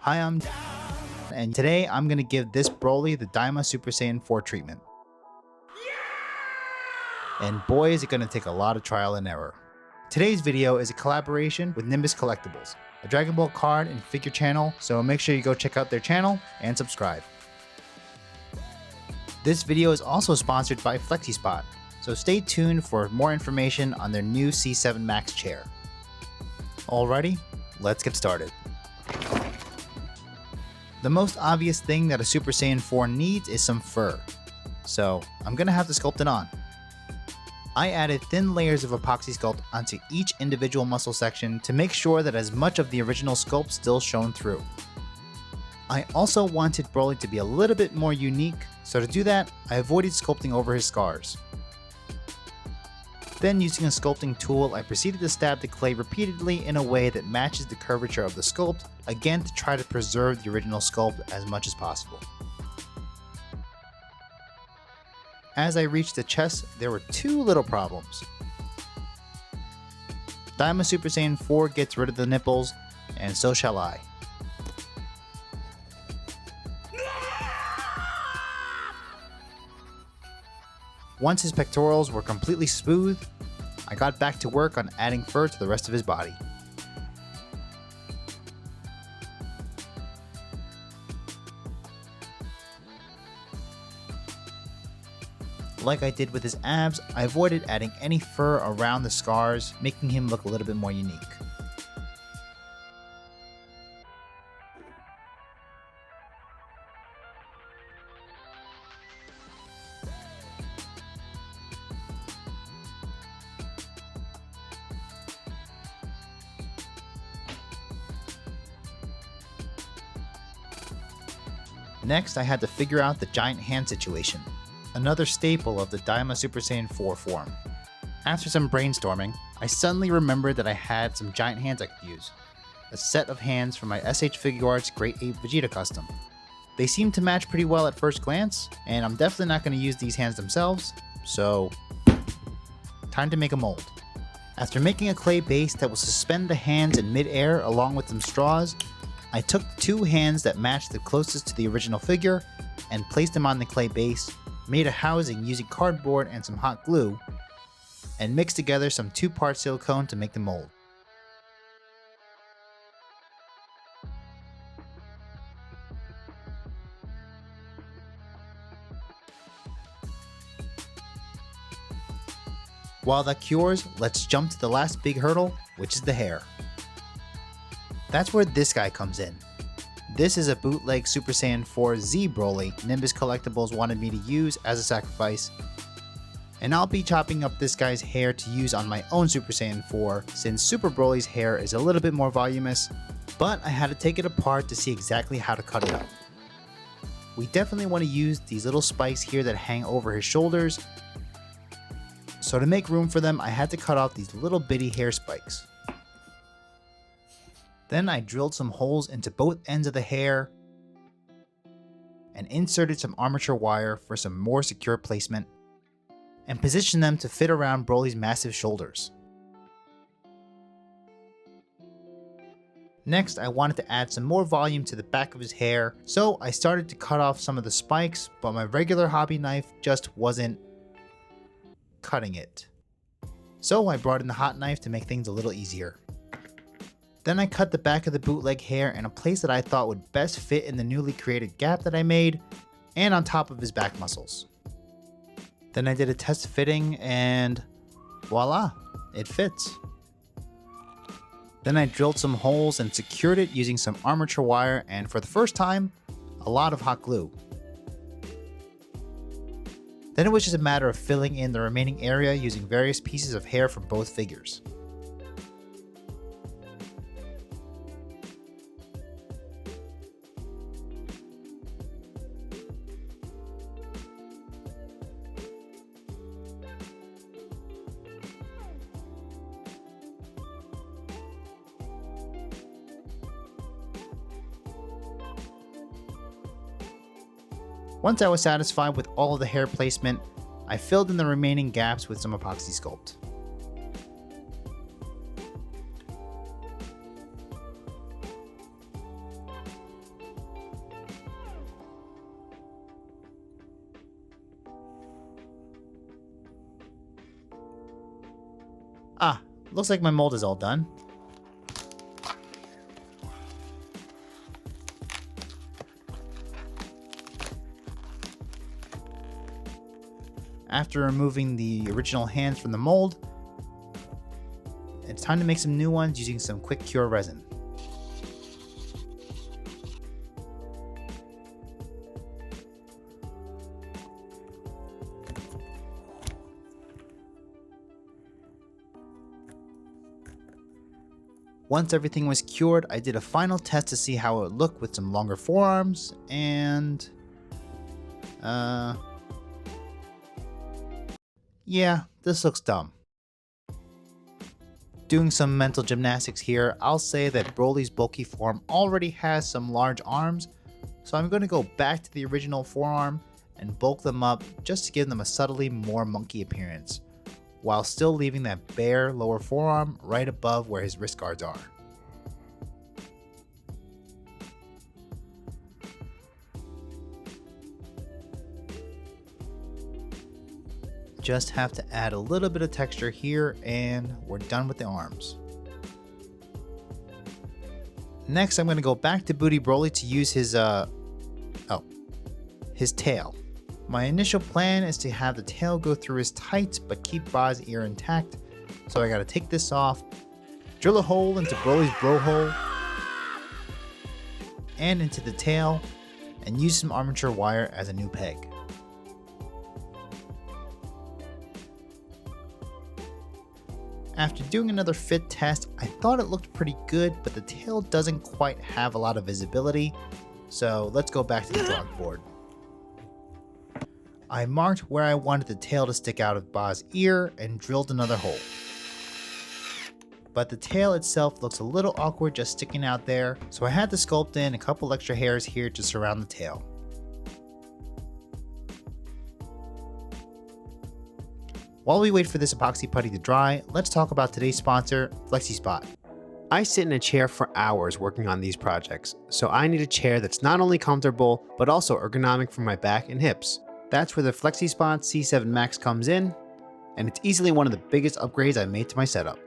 Hi, I'm and today I'm going to give this Broly the Daima Super Saiyan 4 treatment. And boy is it going to take a lot of trial and error. Today's video is a collaboration with Nimbus Collectibles, a Dragon Ball card and figure channel, so make sure you go check out their channel and subscribe. This video is also sponsored by Flexispot, so stay tuned for more information on their new C7Max chair. Alrighty, let's get started. The most obvious thing that a Super Saiyan 4 needs is some fur, so I'm gonna have to sculpt it on. I added thin layers of epoxy sculpt onto each individual muscle section to make sure that as much of the original sculpt still shone through. I also wanted Broly to be a little bit more unique, so to do that, I avoided sculpting over his scars. Then using a sculpting tool, I proceeded to stab the clay repeatedly in a way that matches the curvature of the sculpt, again to try to preserve the original sculpt as much as possible. As I reached the chest, there were two little problems. Daima Super Saiyan 4 gets rid of the nipples, and so shall I. Once his pectorals were completely smooth, I got back to work on adding fur to the rest of his body. Like I did with his abs, I avoided adding any fur around the scars, making him look a little bit more unique. Next, I had to figure out the giant hand situation, another staple of the Daima Super Saiyan 4 form. After some brainstorming, I suddenly remembered that I had some giant hands I could use, a set of hands from my SH Figuarts Great Ape Vegeta custom. They seem to match pretty well at first glance, and I'm definitely not going to use these hands themselves, so time to make a mold. After making a clay base that will suspend the hands in mid-air along with some straws, I took the two hands that matched the closest to the original figure and placed them on the clay base, made a housing using cardboard and some hot glue, and mixed together some 2-part silicone to make the mold. While that cures, let's jump to the last big hurdle, which is the hair. That's where this guy comes in. This is a bootleg Super Saiyan 4 Z Broly Nimbus Collectibles wanted me to use as a sacrifice, and I'll be chopping up this guy's hair to use on my own Super Saiyan 4 since Super Broly's hair is a little bit more voluminous, but I had to take it apart to see exactly how to cut it up. We definitely want to use these little spikes here that hang over his shoulders, so to make room for them I had to cut off these little bitty hair spikes. Then I drilled some holes into both ends of the hair and inserted some armature wire for some more secure placement and positioned them to fit around Broly's massive shoulders. Next, I wanted to add some more volume to the back of his hair, so I started to cut off some of the spikes, but my regular hobby knife just wasn't cutting it. So I brought in the hot knife to make things a little easier. Then I cut the back of the bootleg hair in a place that I thought would best fit in the newly created gap that I made, and on top of his back muscles. Then I did a test fitting and voila, it fits. Then I drilled some holes and secured it using some armature wire and for the first time, a lot of hot glue. Then it was just a matter of filling in the remaining area using various pieces of hair from both figures. Once I was satisfied with all of the hair placement, I filled in the remaining gaps with some epoxy sculpt. Looks like my mold is all done. After removing the original hands from the mold, it's time to make some new ones using some quick cure resin. Once everything was cured, I did a final test to see how it would look with some longer forearms, and yeah, this looks dumb. Doing some mental gymnastics here, I'll say that Broly's bulky form already has some large arms, so I'm going to go back to the original forearm and bulk them up just to give them a subtly more monkey appearance, while still leaving that bare lower forearm right above where his wrist guards are. Just have to add a little bit of texture here and we're done with the arms. Next, I'm going to go back to Booty Broly to use his tail. My initial plan is to have the tail go through his tights but keep Ba's ear intact. So I gotta take this off, drill a hole into Broly's bro hole and into the tail, and use some armature wire as a new peg. After doing another fit test, I thought it looked pretty good, but the tail doesn't quite have a lot of visibility, so let's go back to the drawing board. I marked where I wanted the tail to stick out of Ba's ear and drilled another hole. But the tail itself looks a little awkward just sticking out there, so I had to sculpt in a couple extra hairs here to surround the tail. While we wait for this epoxy putty to dry, let's talk about today's sponsor, Flexispot. I sit in a chair for hours working on these projects, so I need a chair that's not only comfortable, but also ergonomic for my back and hips. That's where the Flexispot C7Max comes in, and it's easily one of the biggest upgrades I've made to my setup.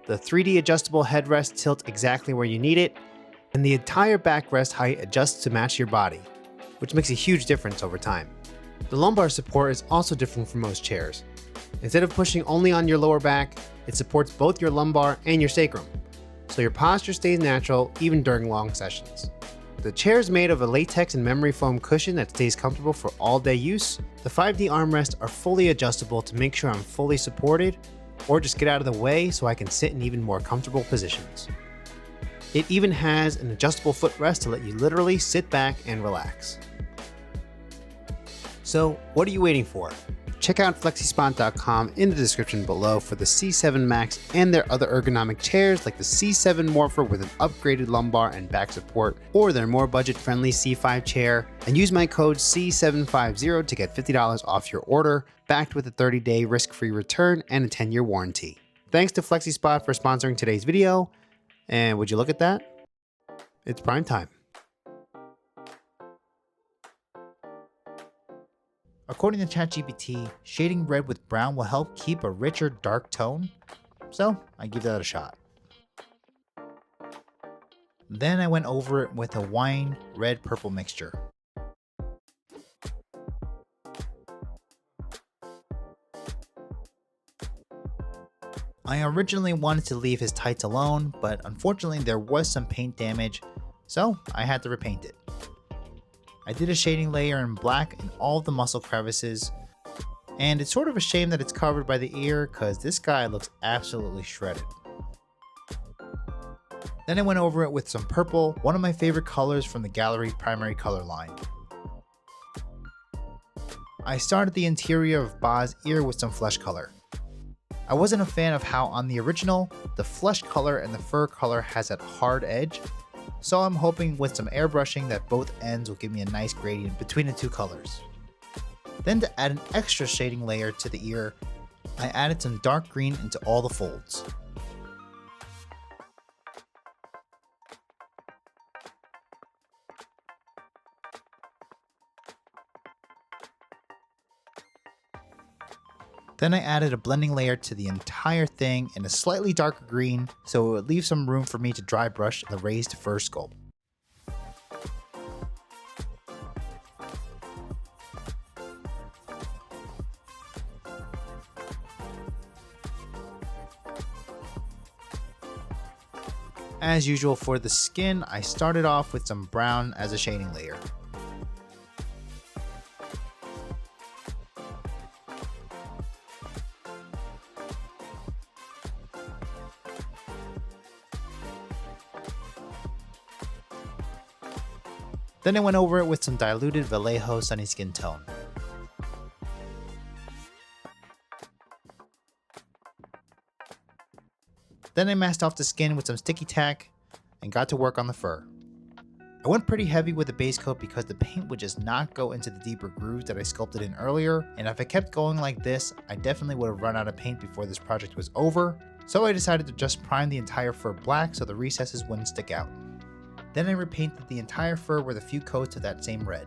The 3D adjustable headrest tilts exactly where you need it, and the entire backrest height adjusts to match your body, which makes a huge difference over time. The lumbar support is also different from most chairs. Instead of pushing only on your lower back, it supports both your lumbar and your sacrum, so your posture stays natural even during long sessions. The chair is made of a latex and memory foam cushion that stays comfortable for all-day use. The 5D armrests are fully adjustable to make sure I'm fully supported, or just get out of the way so I can sit in even more comfortable positions. It even has an adjustable footrest to let you literally sit back and relax. So what are you waiting for? Check out Flexispot.com in the description below for the C7Max and their other ergonomic chairs like the C7 Morpher with an upgraded lumbar and back support, or their more budget-friendly C5 chair, and use my code C750 to get $50 off your order, backed with a 30-day risk-free return and a 10-year warranty. Thanks to Flexispot for sponsoring today's video, and would you look at that? It's prime time. According to ChatGPT, shading red with brown will help keep a richer dark tone, so I give that a shot. Then I went over it with a wine red-purple mixture. I originally wanted to leave his tights alone, but unfortunately there was some paint damage, so I had to repaint it. I did a shading layer in black in all the muscle crevices, and it's sort of a shame that it's covered by the ear because this guy looks absolutely shredded. Then I went over it with some purple, one of my favorite colors from the Gallery primary color line. I started the interior of Ba's ear with some flesh color. I wasn't a fan of how on the original, the flesh color and the fur color has that hard edge, so I'm hoping with some airbrushing that both ends will give me a nice gradient between the two colors. Then to add an extra shading layer to the ear, I added some dark green into all the folds. Then I added a blending layer to the entire thing in a slightly darker green so it would leave some room for me to dry brush the raised fur sculpt. As usual for the skin, I started off with some brown as a shading layer. Then I went over it with some diluted Vallejo Sunny Skin Tone. Then I masked off the skin with some sticky tack and got to work on the fur. I went pretty heavy with the base coat because the paint would just not go into the deeper grooves that I sculpted in earlier, and if I kept going like this, I definitely would have run out of paint before this project was over, so I decided to just prime the entire fur black so the recesses wouldn't stick out. Then I repainted the entire fur with a few coats of that same red.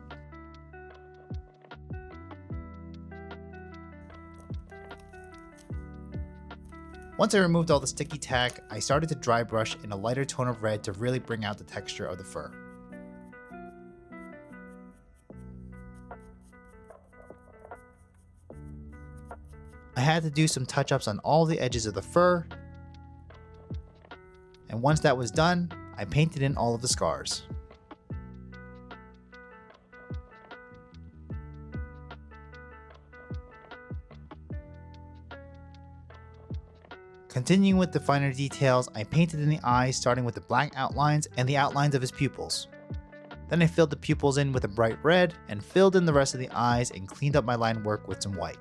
Once I removed all the sticky tack, I started to dry brush in a lighter tone of red to really bring out the texture of the fur. I had to do some touch-ups on all the edges of the fur, and once that was done, I painted in all of the scars. Continuing with the finer details, I painted in the eyes starting with the black outlines and the outlines of his pupils. Then I filled the pupils in with a bright red and filled in the rest of the eyes and cleaned up my line work with some white.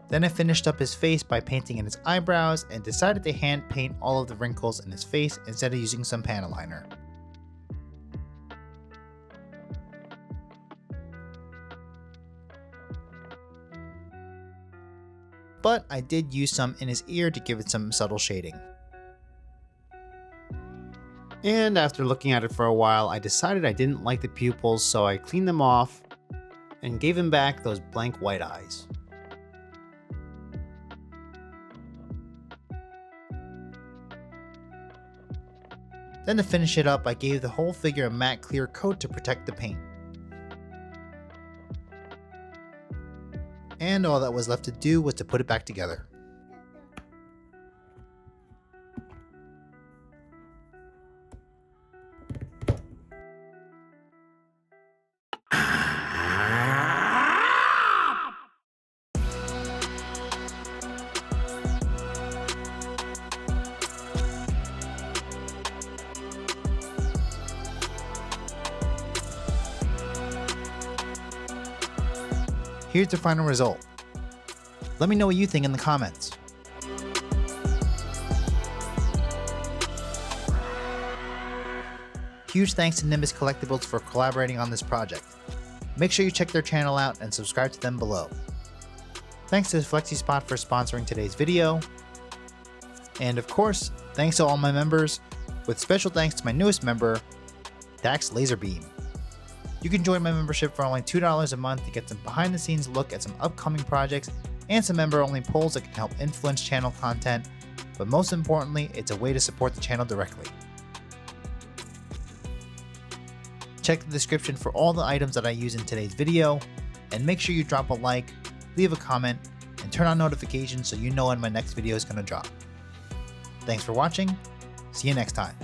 Then I finished up his face by painting in his eyebrows and decided to hand paint all of the wrinkles in his face instead of using some panel liner. But I did use some in his ear to give it some subtle shading. And after looking at it for a while, I decided I didn't like the pupils, so I cleaned them off and gave him back those blank white eyes. Then to finish it up, I gave the whole figure a matte clear coat to protect the paint. And all that was left to do was to put it back together. Here's the final result. Let me know what you think in the comments. Huge thanks to Nimbus Collectibles for collaborating on this project. Make sure you check their channel out and subscribe to them below. Thanks to Flexispot for sponsoring today's video. And of course, thanks to all my members, with special thanks to my newest member, Dax Laserbeam. You can join my membership for only $2 a month to get some behind the scenes look at some upcoming projects and some member only polls that can help influence channel content, but most importantly, it's a way to support the channel directly. Check the description for all the items that I use in today's video, and make sure you drop a like, leave a comment, and turn on notifications so you know when my next video is going to drop. Thanks for watching, see you next time.